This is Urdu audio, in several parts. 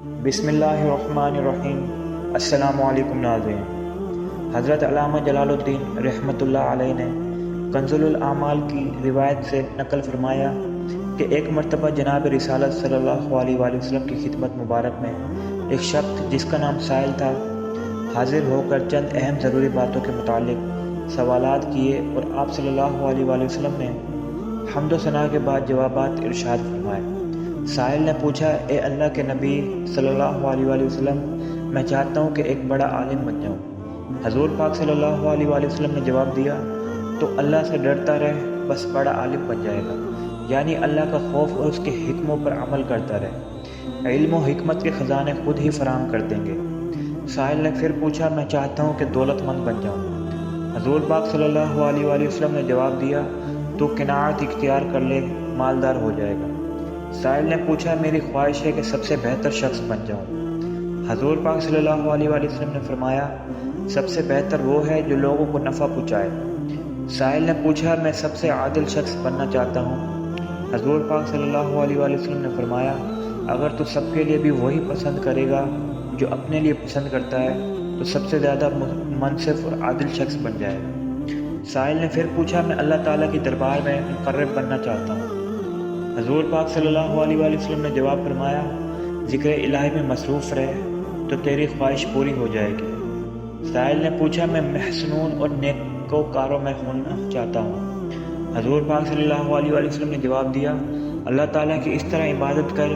بسم اللہ الرحمن الرحیم۔ السلام علیکم ناظرین۔ حضرت علامہ جلال الدین رحمۃ اللہ علیہ نے کنز الاعمال کی روایت سے نقل فرمایا کہ ایک مرتبہ جناب رسالت صلی اللہ علیہ وآلہ وسلم کی خدمت مبارک میں ایک شخص جس کا نام سائل تھا حاضر ہو کر چند اہم ضروری باتوں کے متعلق سوالات کیے، اور آپ صلی اللہ علیہ وآلہ وسلم نے حمد و ثناء کے بعد جوابات ارشاد فرمائے۔ سائل نے پوچھا، اے اللہ کے نبی صلی اللہ علیہ وآلہ وسلم، میں چاہتا ہوں کہ ایک بڑا عالم بن جاؤں۔ حضور پاک صلی اللہ علیہ وآلہ وسلم نے جواب دیا، تو اللہ سے ڈرتا رہ، بس بڑا عالم بن جائے گا، یعنی اللہ کا خوف اور اس کے حکموں پر عمل کرتا رہ، علم و حکمت کے خزانے خود ہی فراہم کر دیں گے۔ سائل نے پھر پوچھا، میں چاہتا ہوں کہ دولت مند بن جاؤں۔ حضور پاک صلی اللہ علیہ وآلہ وسلم نے جواب دیا، تو قناعت اختیار کر لے، مالدار ہو جائے گا۔ سائل نے پوچھا، میری خواہش ہے کہ سب سے بہتر شخص بن جاؤں۔ حضور پاک صلی اللہ علیہ وآلہ وسلم نے فرمایا، سب سے بہتر وہ ہے جو لوگوں کو نفع پہنچائے۔ سائل نے پوچھا، میں سب سے عادل شخص بننا چاہتا ہوں۔ حضور پاک صلی اللہ علیہ وآلہ وسلم نے فرمایا، اگر تو سب کے لیے بھی وہی پسند کرے گا جو اپنے لیے پسند کرتا ہے تو سب سے زیادہ منصف اور عادل شخص بن جائے گا۔ سائل نے پھر پوچھا، میں اللہ تعالیٰ کی دربار میں مقرب بننا چاہتا ہوں۔ حضور پاک صلی اللہ علیہ وآلہ وسلم نے جواب فرمایا، ذکر الہی میں مصروف رہ تو تیری خواہش پوری ہو جائے گی۔ سائل نے پوچھا، میں محسنون اور نیکوکاروں میں ہونا چاہتا ہوں۔ حضور پاک صلی اللہ علیہ وآلہ وسلم نے جواب دیا، اللہ تعالیٰ کی اس طرح عبادت کر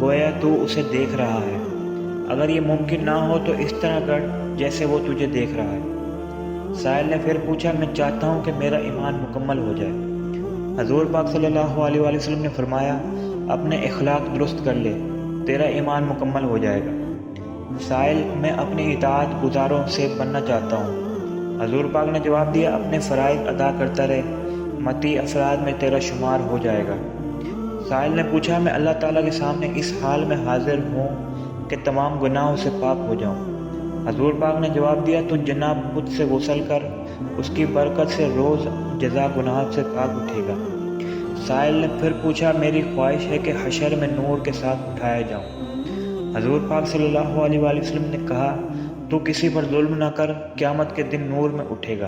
گویا تو اسے دیکھ رہا ہے، اگر یہ ممکن نہ ہو تو اس طرح کر جیسے وہ تجھے دیکھ رہا ہے۔ سائل نے پھر پوچھا، میں چاہتا ہوں کہ میرا ایمان مکمل ہو جائے۔ حضور پاک صلی اللہ علیہ وآلہ وسلم نے فرمایا، اپنے اخلاق درست کر لے، تیرا ایمان مکمل ہو جائے گا۔ سائل، میں اپنی اطاعت گزاروں سے بننا چاہتا ہوں۔ حضور پاک نے جواب دیا، اپنے فرائض ادا کرتا رہے، مطیع افراد میں تیرا شمار ہو جائے گا۔ سائل نے پوچھا، میں اللہ تعالیٰ کے سامنے اس حال میں حاضر ہوں کہ تمام گناہوں سے پاک ہو جاؤں۔ حضور پاک نے جواب دیا، تو جناب خود سے غسل کر، اس کی برکت سے روز جزا گناہ سے پاک اٹھے گا۔ سائل نے پھر پوچھا، میری خواہش ہے کہ حشر میں نور کے ساتھ اٹھایا جاؤں۔ حضور پاک صلی اللہ علیہ وآلہ وسلم نے کہا، تو کسی پر ظلم نہ کر، قیامت کے دن نور میں اٹھے گا۔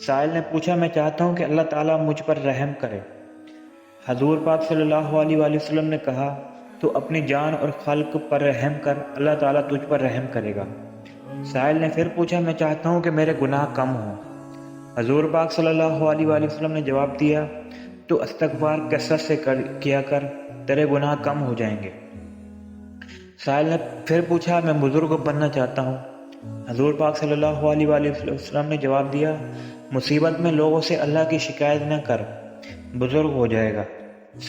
سائل نے پوچھا، میں چاہتا ہوں کہ اللہ تعالیٰ مجھ پر رحم کرے۔ حضور پاک صلی اللہ علیہ وآلہ وسلم نے کہا، تو اپنی جان اور خلق پر رحم کر، اللہ تعالیٰ تجھ پر رحم کرے گا۔ سائل نے پھر پوچھا، میں چاہتا ہوں کہ میرے گناہ کم ہوں۔ حضور پاک صلی اللہ علیہ وآلہ وسلم نے جواب دیا، تو استغفار کثرت سے کیا کر، تیرے گناہ کم ہو جائیں گے۔ سائل نے پھر پوچھا، میں بزرگ بننا چاہتا ہوں۔ حضور پاک صلی اللہ علیہ وآلہ وسلم نے جواب دیا، مصیبت میں لوگوں سے اللہ کی شکایت نہ کر، بزرگ ہو جائے گا۔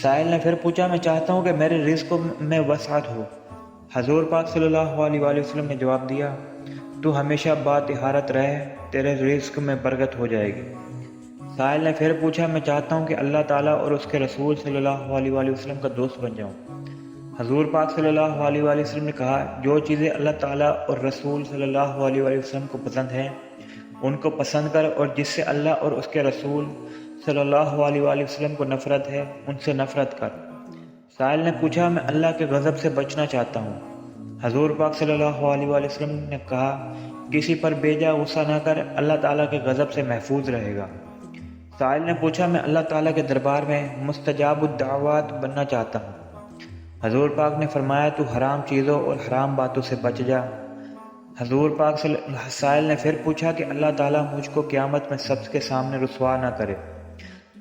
سائل نے پھر پوچھا، میں چاہتا ہوں کہ میرے رزق میں وسعت ہو۔ حضور پاک صلی اللہ علیہ وآلہ وسلم نے جواب دیا، تو ہمیشہ با طہارت رہے، تیرے رزق میں برکت ہو جائے گی۔ سائل نے پھر پوچھا، میں چاہتا ہوں کہ اللہ تعالیٰ اور اس کے رسول صلی اللہ علیہ وآلہ وسلم کا دوست بن جاؤں۔ حضور پاک صلی اللہ علیہ وآلہ وسلم نے کہا، جو چیزیں اللہ تعالیٰ اور رسول صلی اللہ علیہ وآلہ وسلم کو پسند ہیں ان کو پسند کر، اور جس سے اللہ اور اس کے رسول صلی اللہ علیہ وآلہ وسلم کو نفرت ہے ان سے نفرت کر۔ سائل نے پوچھا، میں اللہ کے غضب سے بچنا چاہتا ہوں۔ حضور پاک صلی اللہ علیہ وآلہ وسلم نے کہا، کسی پر بیجا غصہ نہ کر، اللہ تعالیٰ کے غضب سے محفوظ رہے گا۔ سائل نے پوچھا، میں اللہ تعالیٰ کے دربار میں مستجاب الدعوات بننا چاہتا ہوں۔ حضور پاک نے فرمایا، تو حرام چیزوں اور حرام باتوں سے بچ جا۔ سائل نے پھر پوچھا کہ اللہ تعالیٰ مجھ کو قیامت میں سب کے سامنے رسوا نہ کرے۔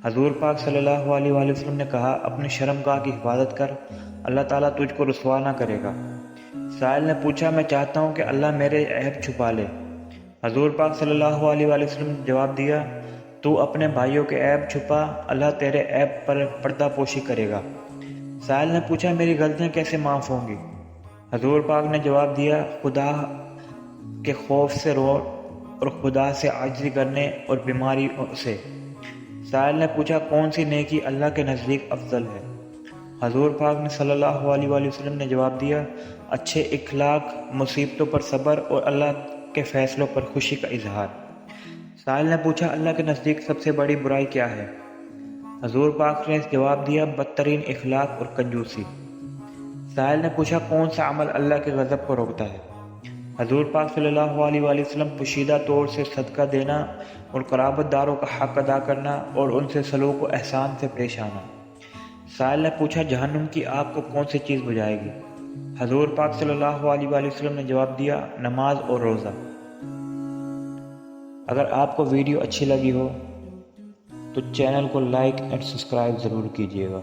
حضور پاک صلی اللہ علیہ وآلہ وسلم نے کہا، اپنی شرمگاہ کی حفاظت کر، اللہ تعالیٰ تجھ کو رسوا نہ کرے گا۔ سائل نے پوچھا، میں چاہتا ہوں کہ اللہ میرے عیب چھپا لے۔ حضور پاک صلی اللہ علیہ وآلہ وسلم نے جواب دیا، تو اپنے بھائیوں کے عیب چھپا، اللہ تیرے عیب پر پردہ پوشی کرے گا۔ سائل نے پوچھا، میری غلطیاں کیسے معاف ہوں گی؟ حضور پاک نے جواب دیا، خدا کے خوف سے رو، اور خدا سے عاجزی کرنے اور بیماری سے۔ سائل نے پوچھا، کون سی نیکی اللہ کے نزدیک افضل ہے؟ حضور پاک نے صلی اللہ علیہ وآلہ وسلم نے جواب دیا، اچھے اخلاق، مصیبتوں پر صبر اور اللہ کے فیصلوں پر خوشی کا اظہار۔ سائل نے پوچھا، اللہ کے نزدیک سب سے بڑی برائی کیا ہے؟ حضور پاک نے جواب دیا، بدترین اخلاق اور کنجوسی۔ سائل نے پوچھا کون سا عمل اللہ کے غضب کو روکتا ہے؟ حضور پاک صلی اللہ علیہ وآلہ وسلم پوشیدہ طور سے صدقہ دینا اور قرابت داروں کا حق ادا کرنا اور ان سے سلوک و احسان سے پیش آنا۔ سائل نے پوچھا جہنم کی آگ کو کون سی چیز بجھائے گی؟ حضور پاک صلی اللہ علیہ وآلہ وسلم نے جواب دیا نماز اور روزہ۔ اگر آپ کو ویڈیو اچھی لگی ہو تو چینل کو لائک اینڈ سبسکرائب ضرور کیجیے گا۔